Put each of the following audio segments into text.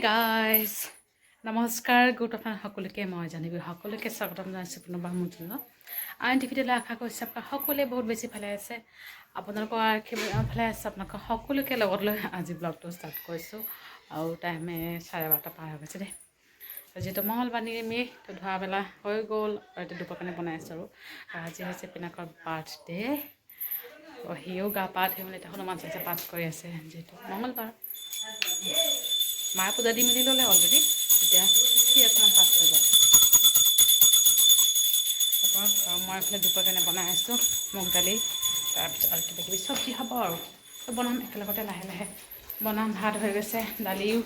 Guys নমস্কাৰ good afternoon সকলোকে মই জানিবি সকলোকে স্বাগতম জনাইছোঁ পুনৰবাৰ মোৰ চেনেলত আন টি ভিডিঅ'লৈ আশা কৰিছোঁ আপোনালোক সকলোৱে বহুত বেছি ভালে আছে আপোনালোকৰ ভালে আছে আপোনালোক সকলোকে লগত লৈ আজি ব্লগটো ষ্টাৰ্ট কৰিছোঁ আৰু টাইমে 12:30 পাৰ হৈ গৈছে দেই যিহেতু মঙলবাৰ নিৰামিষ তো ধোৱা বেলা হৈ গ'ল আৰু এতিয়া দুপৰ কাৰণে বনাই আছোঁ আৰু আজি হৈছে পিনাকৰ বাৰ্থডে সিও গা পা ধুই মেলি এতিয়া হনুমান চালিচা পাঠ কৰি আছে যিহেতু মঙলবাৰ মায়ে পূজা দি মেলি ল'লে অলৰেডি এতিয়া সি অকণমান পাঠ হৈ গ'ল তাৰপৰা মই এইফালে দুপৰ কাৰণে বনাই আছোঁ মুগ দালি তাৰপিছত আৰু কিবা কিবি চব্জি হ'ব আৰু বনাম একেলগতে লাহে লাহে বনাম ভাত হৈ গৈছে দালিও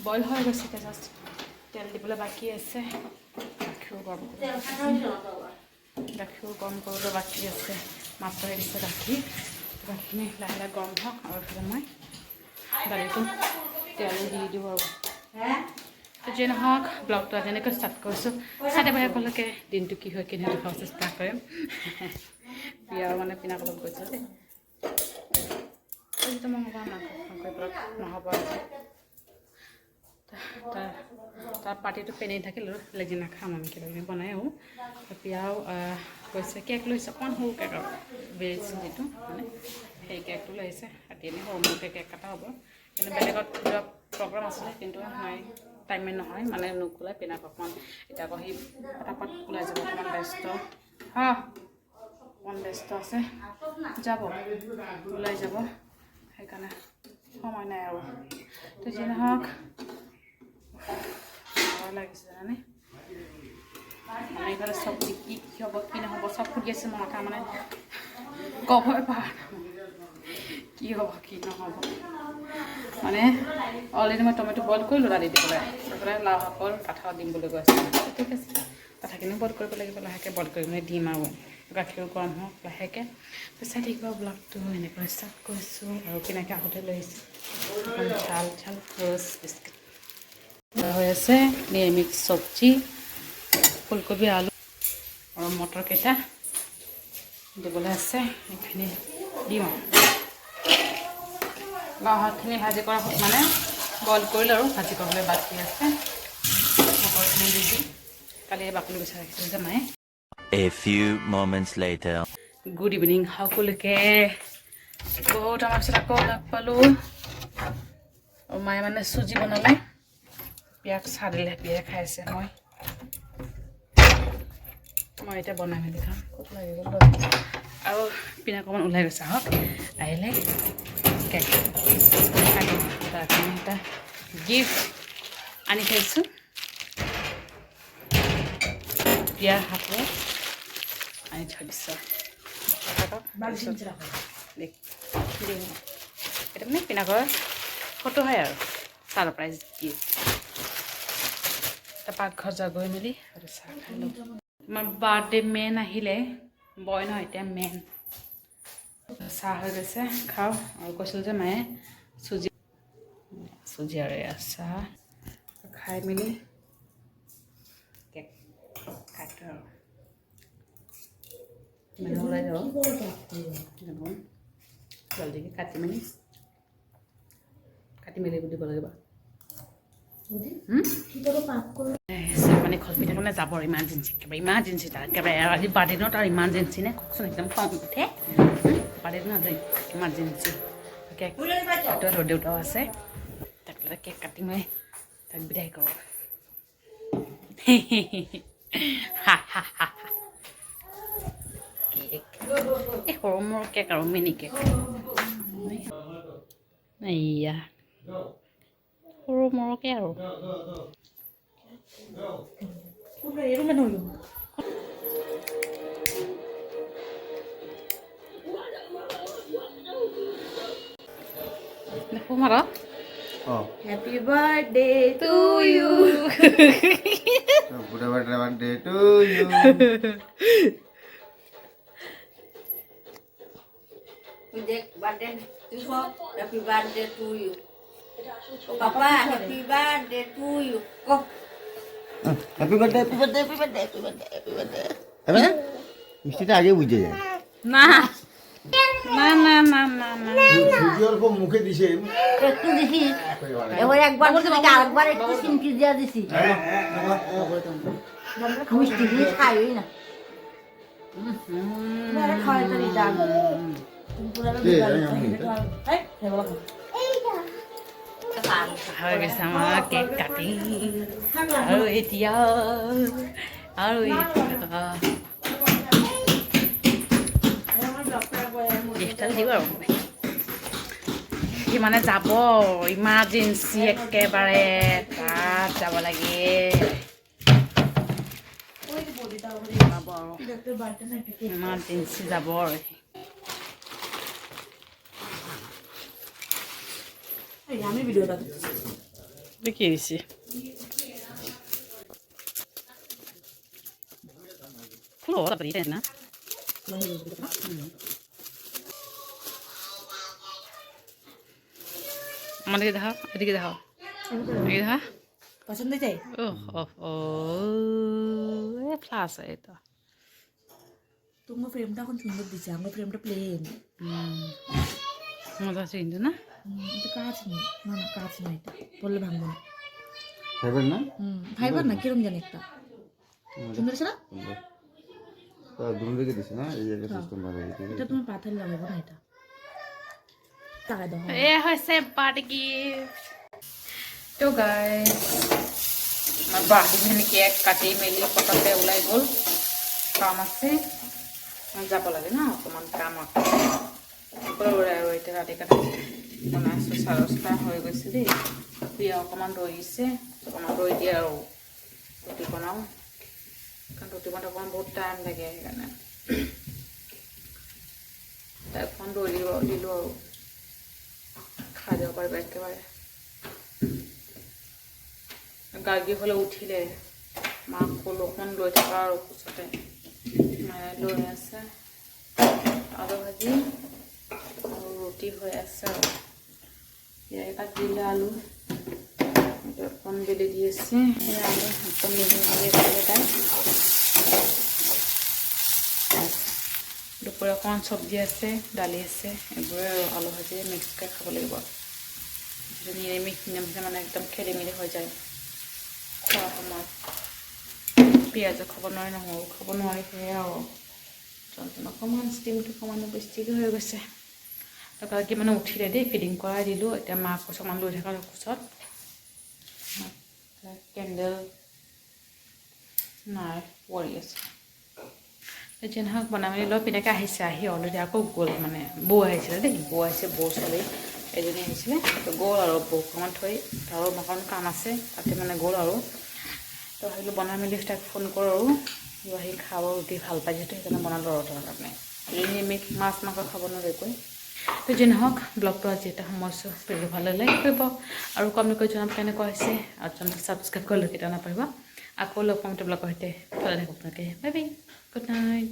বইল হৈ গৈছে এতিয়া জাষ্ট তেল দিবলৈ বাকী আছে গাখীৰো গৰম কৰিবলৈ বাকী আছে মাত্ৰ দিছে গাখীৰখিনি লাহে লাহে গৰম হওক আৰু এইফালে মই দালিটো তেল দি দিওঁ আৰু যি নহওক ব্লগটো আজি এনেকৈ ষ্টাৰ্ট কৰিছোঁ চাই বাই সকলোকে দিনটো কি হয় কিনে দেখাব চেষ্টা কৰিম বিয়াও মানে পিনাকলত গৈছোঁ দেই যিটো মই হ'ব নহ'ব তাৰ পাৰ্টিটো পেনেই থাকিল আৰু বেলেগ দিনা খাম আমি কিবা কিবি বনাই আৰু বিয়াও গৈছে কেক লৈছে অকণমান সৰু কেক আৰু ভেজ যিটো মানে সেই কেকটো লৈছে ৰাতি এনেই সৰু সৰুকৈ কেক কটা হ'ব কিন্তু বেলেগত কিবা প্ৰগ্ৰাম আছিলে কিন্তু নাই টাইমে নহয় মানে নোকোলাই পিনাক অকণমান এতিয়া আকৌ সি পটাপট ওলাই যাব অকণমান ব্যস্ত আছে যাব ওলাই যাব সেইকাৰণে সময় নাই আৰু তো যি নহওক ভয় লাগিছে জানে মানে এইফালে চব্জি কি হ'ব কি নহ'ব চব ফুটি আছে মোৰ মাথা মানে ক'বই পাৰা কি হ'ব কি নহ'ব মানে অলৰেডি মই টমেটো বইল কৰিলোঁ দালি দি পেলাই লাও শাকৰ কাঠত দিম বুলি কৈ আছোঁ ঠিক আছে কাঠাখিনিও বইল কৰিব লাগিব লাহেকৈ বইল কৰি মেলি দিম আৰু গাখীৰো গৰম হওক লাহেকৈ চাই থাকিব ব্লগটো এনেকৈ ষ্টাৰ্ট কৰিছোঁ আৰু কেনেকৈ আহোঁতে লৈ আহিছোঁ ঝাল ৰ'জ বিস্কুট হৈ আছে নিৰামিষ চব্জি ফুলকবি আলু আৰু মটৰকেইটা দিবলৈ আছে এইখিনি দিম আৰু লাও শাকখিনি ভাজি কৰা মানে বইল কৰিলোঁ আৰু ভাজি কৰিবলৈ বাকী আছে মটৰখিনি দি দিম কালি বাকলি বিচাৰি ৰাখিছিলোঁ যে মায়ে A few moments later. Good evening সকলোকে বহুত আমাৰ পিছত আকৌ লগ পালোঁ আৰু মায়ে মানে চুজি বনালে বিয়াক চাহ দিলে বিয়াই খাই আছে মই এতিয়া বনাই মেলি খাম ক'ত লাগি গ'ল আৰু পিনে অকণমান ওলাই গৈছে আহক আহিলে কেক এটা গিফ্ট আনি থৈছোঁ বিয়াৰ হাতেৰে আনি থৈ দিছোঁ এটা মানে পিনাকৰ ফটো হয় আৰু ছাৰপ্ৰাইজ গিফ্ট এটা পাকঘৰ যা গৈ মেলি আৰু চাহ খাই লওঁ আমাৰ বাৰ্থডে মেন আহিলে বয় নহয় এতিয়া মেন চাহ হৈ গৈছে খাওঁ আৰু কৈছিলোঁ যে মায়ে চুজি আৰু এয়া চাহ খাই মেলি কেক কাটো আৰু মানে ওলাই যাব জলদিকৈ কাটি মেলি দিব লাগিব মানে খলপিঠা কাৰণে যাব ইমাৰ্জেঞ্চি একেবাৰে ইমাৰ্জেঞ্চি তাৰ একেবাৰে আজি বাৰ্থডে দিনত আৰু ইমাৰ্জেঞ্চি নে কওকচোন একদম খং উঠে বাৰ্থডে দিনত ইমাৰ্জেঞ্চি কেক আৰু দেউতাও আছে তাক কেক কাটি মই তাক বিদায় কৰোঁ কেক এই সৰু মোৰ কেক আৰু মিনি কেক এয়া সৰু মৰকে আৰু দেখো মাৰ Happy birthday to you. Happy birthday to you. Birthday to you. Happy birthday to you. Papa, happy birthday to you. Go. Happy birthday, happy birthday, happy birthday, happy birthday, happy birthday. Apa? Mesti tak ada wujud ya? না না না না না না সুজি অল্প মুখে দিছে একটু দিছি এবার একবার দিছি আরেকবার একটু সিমকি দিয়া দিছি মিষ্টি দিয়ে খাই না মেরে খাওয়াই তো দিতা হৈ গৈছে আমাৰ কেক কাটি আৰু এতিয়া গিফ্টডাল দিব আৰু সি মানে যাব ইমাৰ্জেঞ্চি একেবাৰে তাত যাব লাগে ইমাৰ্জেঞ্চি যাব আৰু আমি ভিডিওটা কি দিছে ফুল তাড়াতাড়ি তাই না আমার দিকে দেখাও এদিকে দেখাও এদিকে দেখা পছন্দ চাই ও ফ্লাস এটা তোমার ফ্রেমটা এখন সুন্দর দিছে আমার ফ্রেমটা প্লেন মজা আছে কিন্তু না এটা কাজ নেই না না কাজ নাই এটা বললে ভাঙবো না খাইবেন না ফাইবার না কিরম জানি একটা সুন্দর আছে না দুটো রেখে দিছে না এই একটা সিস্টেম ভালো এটা তোমার পাথর লাগাবো না এটা টাকা দাও এ হয়েছে পার্টি গিফট তো গাইস আমার বাড়িখানে কেক কাটি মেলি পটাতে ওলাই গ'ল কাম আছে যাব লাগে না অকণমান কাম ওলাই আৰু এতিয়া ৰাতি কাটি বনাইছোঁ 9:30 হৈ গৈছে দেই প্ৰিয়া অকণমান ৰৈছে অকণমান ৰৈ দিয়ে আৰু ৰুটি বনাওঁ কাৰণ ৰুটি বনাওঁতে অকণমান বহুত টাইম লাগে সেইকাৰণে তাই অকণমান ৰৈ দিলোঁ আৰু খাই যাব পাৰিব একেবাৰে গাৰ্গী হ'লে উঠিলে মাক ক'লো অকণমান লৈ থকা আৰু কোচতে মায়ে লৈ আছে আলু ভাজি আৰু ৰুটি হৈ আছে আৰু ইয়াৰে কাটিলে আলু অকণ বেলি দি আছে আলু অকণ মেলি মেলি খালে তাই দুপৰীয়া অকণমান চব্জি আছে দালি আছে এইবোৰে আৰু আলু ভাজি মিক্সকৈ খাব লাগিব যদি নিৰামিষ মানে একদম খেলি মেলি হৈ যায় খোৱা সময়ত পিঁয়াজো খাব নোৱাৰি নহৰু খাব নোৱাৰি সেয়াই আৰু অকণমান ষ্টিমটো অকণমান বেছিকৈ হৈ গৈছে তাকে মানে উঠিলে দেই ফিডিং কৰাই দিলোঁ এতিয়া মাক অকণমান লৈ থকাৰ কোচত কেণ্ডেল নাই পৰি আছে যি নহওক বনাই মেলি লৈ পিনেকৈ আহিছে আহি অলৰেডি আকৌ গ'ল মানে বৌ আহিছিলে দেই বৌ আহিছে বৌ ছোৱালী এজনী আহিছিলে তো গ'ল আৰু বৌক অকণমান থৈ তাৰো অকণ কাম আছে তাতে মানে গ'ল আৰু তো আহিলোঁ বনাই মেলি তাক ফোন কৰোঁ আৰু আহি খাব ৰুটি ভাল পাই যিহেতু সেইকাৰণে বনালোঁ আৰু তাৰ কাৰণে নিৰামিষ মাছ মাংস খাব নোৱাৰিকৈ তো যি নহওক ব্লগটো আজি এটা সময়ছোঁ ভিডিঅ' ভাল লাইক কৰিব আৰু কমেণ্ট কৰি জনাব কেনেকুৱা হৈছে আৰু চেনেলটো ছাবস্ক্ৰাইব কৰিলে কেতিয়া নাপাৰিব আকৌ লগ পাম ব্লগৰ সৈতে ভালে থাকক আপোনালোকে বাই বাই গুড নাইট